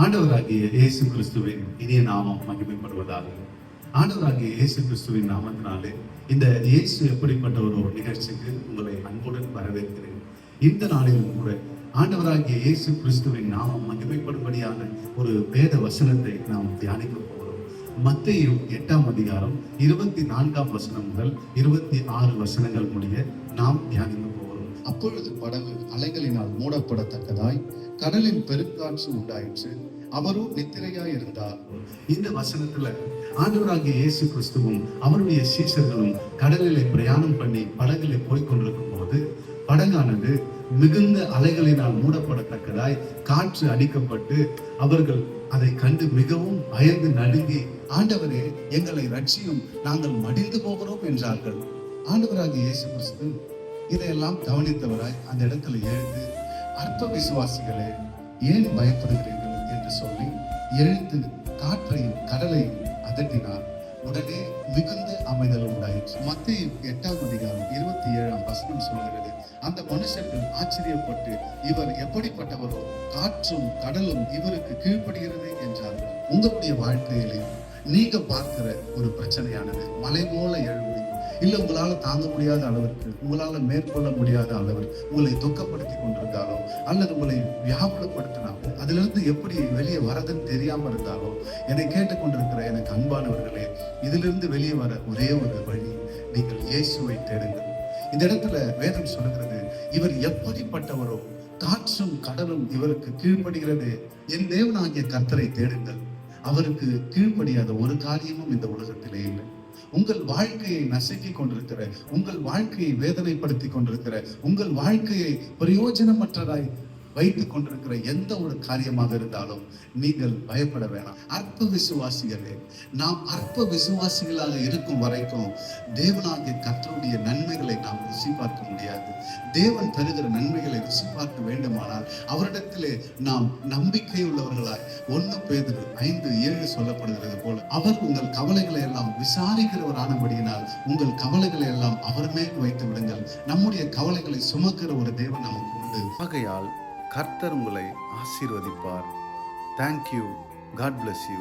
ஆண்டவராகிய இயேசு கிறிஸ்துவின் இனிய நாமம் மகிமைப்படுவதாக. ஆண்டவராகிய இயேசு கிறிஸ்துவின் நாமத்தினாலே இந்த இயேசு எப்படிப்பட்டவரோ நிகழ்ச்சிக்கு உங்களை அன்புடன் வரவேற்கிறேன். இந்த நாளிலும் கூட ஆண்டவராகிய இயேசு கிறிஸ்துவின் நாமம் மகிமைப்படும்படியான ஒரு வேத வசனத்தை நாம் தியானிக்க போகிறோம். மத்தேயு 8ஆம் அதிகாரம் 24ஆம் வசனம் முதல் 26 வசனங்கள் முடிய நாம் தியானிக்க போகிறோம். அப்பொழுது படகு அலைகளினால் மூடப்படத்தக்கதாய் கடலின் பெருங்காற்று உண்டாயிற்று. அவரும் நித்திரையாய் இருந்தார். இந்த வசனத்துல ஆண்டவராகிய இயேசு கிறிஸ்துவும் அவருடைய சீஷர்களும் கடலிலே பிரயாணம் பண்ணி படகிலே போய்கொண்டிருக்கும் போது படகானது மிகுந்த அலைகளினால் மூடப்படத்தக்கதாய் காற்று அடிக்கப்பட்டு அவர்கள் அதை கண்டு மிகவும் பயந்து நடுங்கி, ஆண்டவரே எங்களை ரட்சியும், நாங்கள் மடிந்து போகிறோம் என்றார்கள். ஆண்டவராகிய இயேசு கிறிஸ்து இதையெல்லாம் கவனித்தவராய் அந்த இடத்துல எழுந்து, அற்ப விசுவாசிகளே ஏன் பயப்படுகிறீர்கள் என்று சொல்லி எழுந்து காற்றையும் கடலையும் அதட்டினார். உடனே மிகுந்த அமைதல் உண்டாயிற்று. மத்தேயு 8ஆம் அதிகாரம் 27ஆம் வசனம் சொல்கிறது, அந்த மனுஷர்கள் ஆச்சரியப்பட்டு, இவர் எப்படிப்பட்டவரோ, காற்றும் கடலும் இவருக்கு கீழ்ப்படுகிறது என்றார்கள். உங்களுடைய வாழ்க்கையிலே நீங்க பார்க்கிற ஒரு பிரச்சனையானது மலை போல எழும்பி, இல்ல உங்களால தாங்க முடியாத அளவிற்கு, உங்களால மேற்கொள்ள முடியாத அளவில் உங்களை துக்கப்படுத்தி கொண்டிருந்தாலோ அல்லது உங்களை வியாபலப்படுத்தினாலோ, அதிலிருந்து எப்படி வெளியே வரதுன்னு தெரியாம இருந்தாலோ, என்னை கேட்டுக்கொண்டிருக்கிற எனக்கு அன்பானவர்களே, இதிலிருந்து வெளியே வர ஒரே ஒரு வழி, நீங்கள் இயேசுவை தேடுங்கள். இந்த இடத்துல வேதம் சொல்லுகிறது, இவர் எப்படிப்பட்டவரோ, காற்றும் கடலும் இவருக்கு கீழ்ப்படுகிறது. என் தேவனாகிய கர்த்தரை தேடுங்கள். அவருக்கு கீழ்ப்படியாத ஒரு காரியமும் இந்த உலகத்திலே இல்லை. உங்கள் வாழ்க்கையை நசுக்கி கொண்டிருக்கிற, உங்கள் வாழ்க்கையை வேதனைப்படுத்தி கொண்டிருக்கிற, உங்கள் வாழ்க்கையை பிரயோஜனமற்றதாய் வைத்துக் கொண்டிருக்கிற எந்த ஒரு காரியமாக இருந்தாலும் நீங்கள் பயப்பட வேணாம். அற்ப விசுவாசிகளே, நாம் அற்ப விசுவாசிகளாக இருக்கும் வரைக்கும் தேவனாகிய கர்த்தருடைய நன்மைகளை நாம் ருசி பார்க்க முடியாது. தேவன் தருகிற நன்மைகளை ருசி பார்க்க வேண்டுமானால் அவரிடத்திலே நாம் நம்பிக்கை உள்ளவர்களாய் 1 பேதுரு 5:7 சொல்லப்படுகிறது போல, அவர் உங்கள் கவலைகளை எல்லாம் விசாரிக்கிறவரானபடியினால் உங்கள் கவலைகளை எல்லாம் அவர் மேல் வைத்து விடுங்கள். நம்முடைய கவலைகளை சுமக்கிற ஒரு தேவன் நமக்கு உண்டு. ஆகையால் கர்த்தர் உங்களை ஆசீர்வதிப்பார். தேங்க்யூ. God bless you.